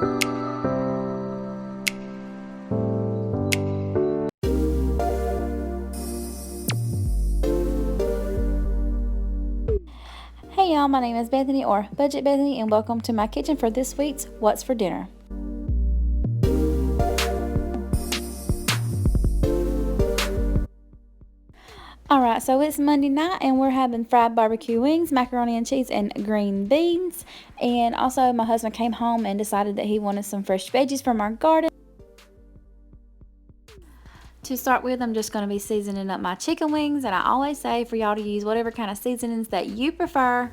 Hey y'all, my name is Bethany or Budget Bethany, and welcome to my kitchen for this week's What's for Dinner. Alright, so it's Monday night and we're having fried barbecue wings, macaroni and cheese, and green beans. And also my husband came home and decided that he wanted some fresh veggies from our garden. To start with, I'm just going to be seasoning up my chicken wings, and I always say for y'all to use whatever kind of seasonings that you prefer.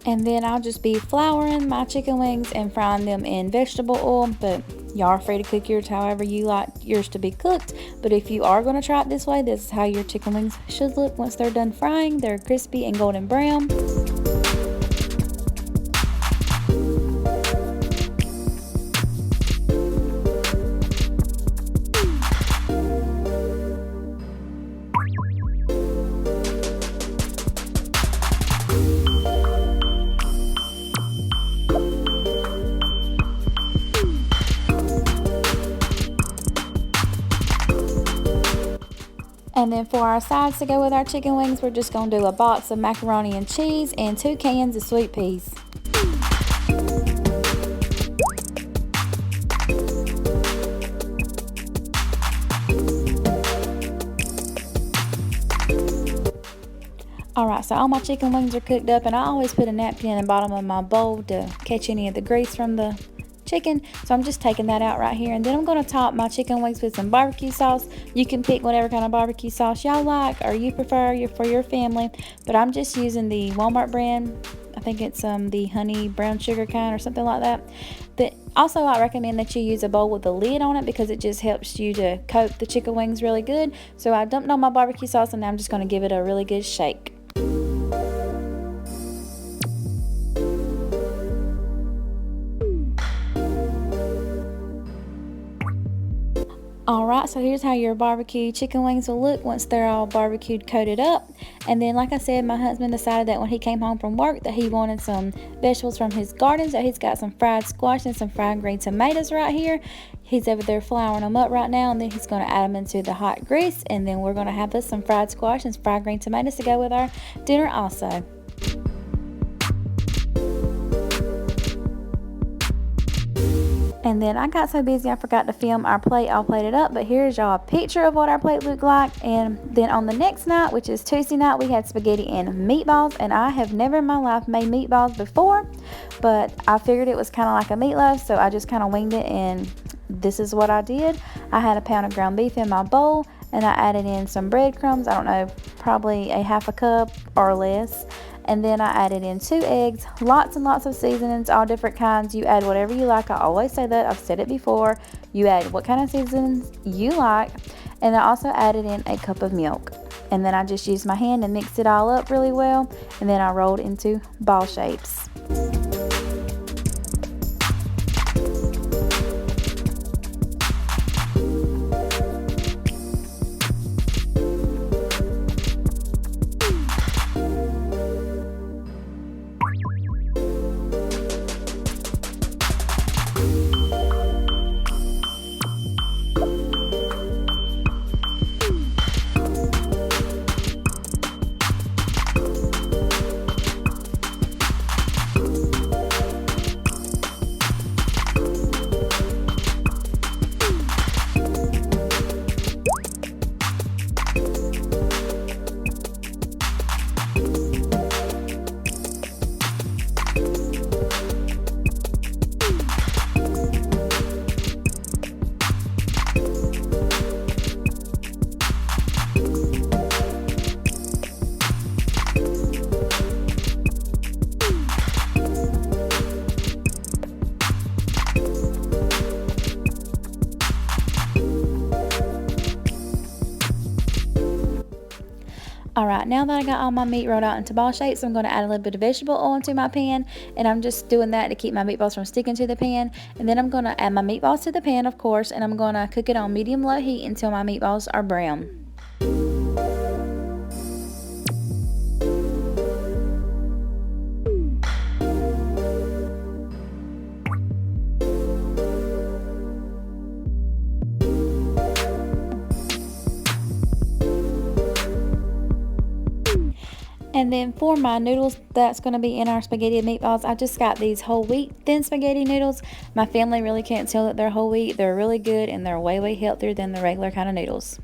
And then I'll just be flouring my chicken wings and frying them in vegetable oil. But y'all are free to cook yours however you like yours to be cooked. But if you are going to try it this way, this is how your chicken wings should look once they're done frying. They're crispy and golden brown. And then for our sides to go with our chicken wings, we're just going to do a box of macaroni and cheese and 2 cans of sweet peas. Alright, so all my chicken wings are cooked up, and I always put a napkin in the bottom of my bowl to catch any of the grease from the chicken. So I'm just taking that out right here, and then I'm going to top my chicken wings with some barbecue sauce. You can pick whatever kind of barbecue sauce y'all like or you prefer for your family, but I'm just using the Walmart brand. I think it's the honey brown sugar kind or something like that. But also I recommend that you use a bowl with a lid on it, because it just helps you to coat the chicken wings really good. So I dumped on my barbecue sauce, and now I'm just going to give it a really good shake. Alright, so here's how your barbecue chicken wings will look once they're all barbecued coated up. And then, like I said, my husband decided that when he came home from work that he wanted some vegetables from his garden. So he's got some fried squash and some fried green tomatoes right here. He's over there flouring them up right now, and then he's going to add them into the hot grease. And then we're going to have some fried squash and fried green tomatoes to go with our dinner also. And then I got so busy I forgot to film our plate all plated up, but here's y'all a picture of what our plate looked like. And then on the next night, which is Tuesday night, we had spaghetti and meatballs. And I have never in my life made meatballs before, but I figured it was kind of like a meatloaf, so I just kind of winged it, and this is what I did. I had a pound of ground beef in my bowl, and I added in some breadcrumbs, I don't know, probably a half a cup or less. And then I added in 2 eggs, lots and lots of seasonings, all different kinds. You add whatever you like. I always say that. I've said it before. You add what kind of seasonings you like. And I also added in a cup of milk. And then I just used my hand and mixed it all up really well. And then I rolled into ball shapes. Alright, now that I got all my meat rolled out into ball shapes, I'm going to add a little bit of vegetable oil into my pan, and I'm just doing that to keep my meatballs from sticking to the pan. And then I'm going to add my meatballs to the pan, of course, and I'm going to cook it on medium-low heat until my meatballs are brown. And then for my noodles that's going to be in our spaghetti and meatballs, I just got these whole wheat thin spaghetti noodles. My family really can't tell that they're whole wheat. They're really good, and they're way healthier than the regular kind of noodles.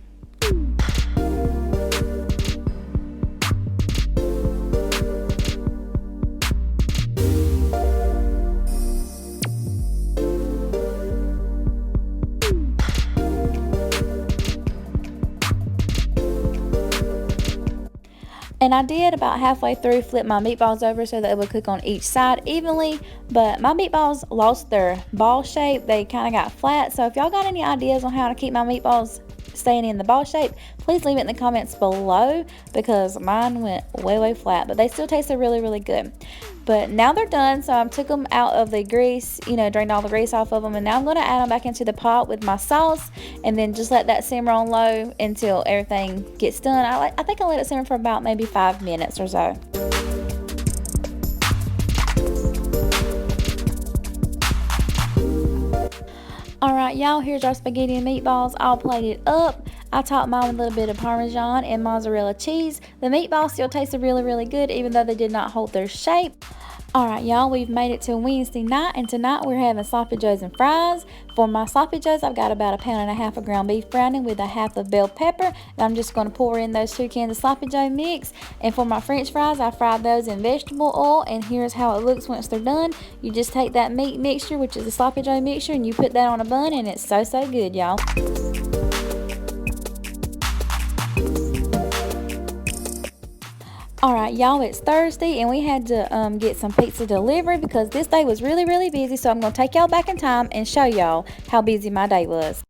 And I did about halfway through flip my meatballs over so that it would cook on each side evenly, but my meatballs lost their ball shape. They kind of got flat. So if y'all got any ideas on how to keep my meatballs staying in the ball shape, please leave it in the comments below, because mine went way flat, but they still tasted really good. But now they're done, so I took them out of the grease, drained all the grease off of them, and now I'm going to add them back into the pot with my sauce, and then just let that simmer on low until everything gets done. I think I let it simmer for about maybe 5 minutes or so. Alright y'all, here's our spaghetti and meatballs all plated up. I topped mine with a little bit of Parmesan and mozzarella cheese. The meatballs still tasted really good, even though they did not hold their shape. Alright y'all, we've made it till Wednesday night, and tonight we're having sloppy joes and fries. For my sloppy joes, I've got about 1.5 pounds of ground beef browning with a half of bell pepper, and I'm just going to pour in those 2 cans of sloppy joe mix. And for my french fries, I fried those in vegetable oil, and here's how it looks once they're done. You just take that meat mixture, which is the sloppy joe mixture, and you put that on a bun, and it's so good, y'all. Alright y'all, it's Thursday, and we had to get some pizza delivery because this day was really busy, so I'm going to take y'all back in time and show y'all how busy my day was.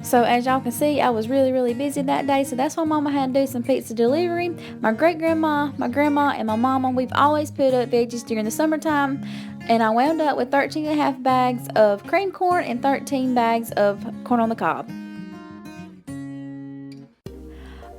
So as y'all can see, I was really busy that day, so that's why Mama had to do some pizza delivery. My great-grandma, my grandma, and my mama, we've always put up veggies during the summertime, and I wound up with 13.5 bags of cream corn and 13 bags of corn on the cob.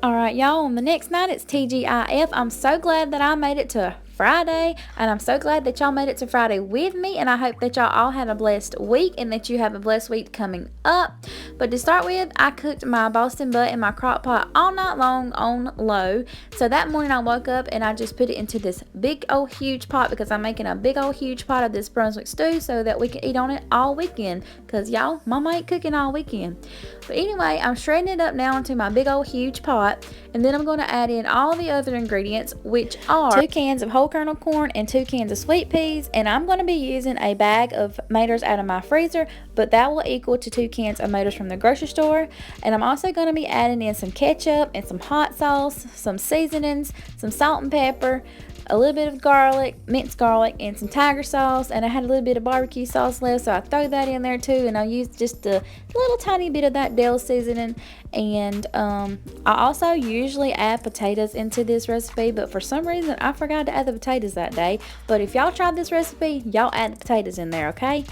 Alright y'all, on the next night it's TGIF. I'm so glad that I made it to Friday, and I'm so glad that y'all made it to Friday with me, and I hope that y'all all had a blessed week and that you have a blessed week coming up. But to start with, I cooked my Boston butt in my crock pot all night long on low. So that morning I woke up and I just put it into this big old huge pot, because I'm making a big old huge pot of this Brunswick stew so that we can eat on it all weekend, because y'all, Mama ain't cooking all weekend. But anyway, I'm shredding it up now into my big old huge pot, and then I'm going to add in all the other ingredients, which are 2 cans of whole kernel corn and 2 cans of sweet peas, and I'm going to be using a bag of tomatoes out of my freezer, but that will equal to 2 cans of tomatoes from the grocery store. And I'm also going to be adding in some ketchup and some hot sauce, some seasonings, some salt and pepper, a little bit of garlic, minced garlic, and some tiger sauce. And I had a little bit of barbecue sauce left, so I throw that in there too, and I'll use just a little tiny bit of that Dell seasoning. And I also usually add potatoes into this recipe, but for some reason I forgot to add the potatoes that day. But if y'all tried this recipe, y'all add the potatoes in there, okay?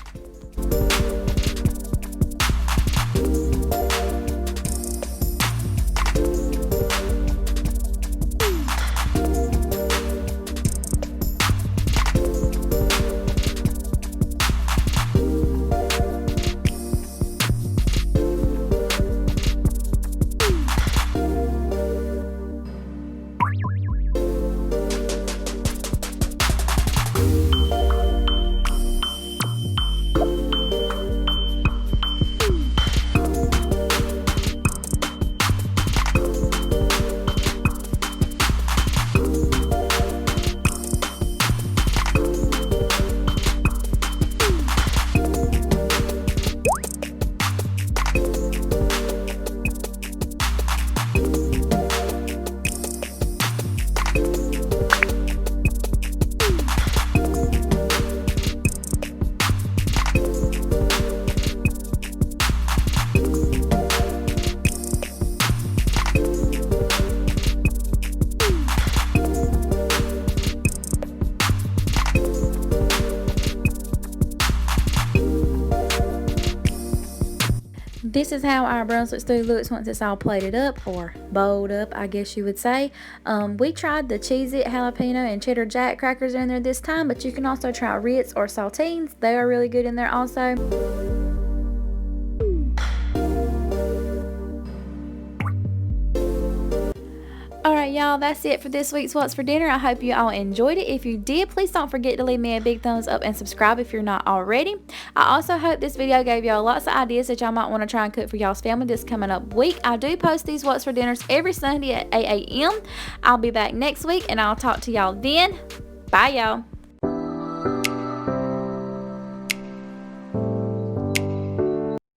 This is how our Brunswick stew looks once it's all plated up, or bowled up, I guess you would say. We tried the Cheez-It jalapeno and cheddar jack crackers in there this time, but you can also try Ritz or saltines. They are really good in there also. Alright y'all, that's it for this week's What's for Dinner. I hope you all enjoyed it. If you did, please don't forget to leave me a big thumbs up and subscribe if you're not already. I also hope this video gave y'all lots of ideas that y'all might want to try and cook for y'all's family this coming up week. I do post these What's for Dinners every Sunday at 8 a.m. I'll be back next week and I'll talk to y'all then. Bye y'all.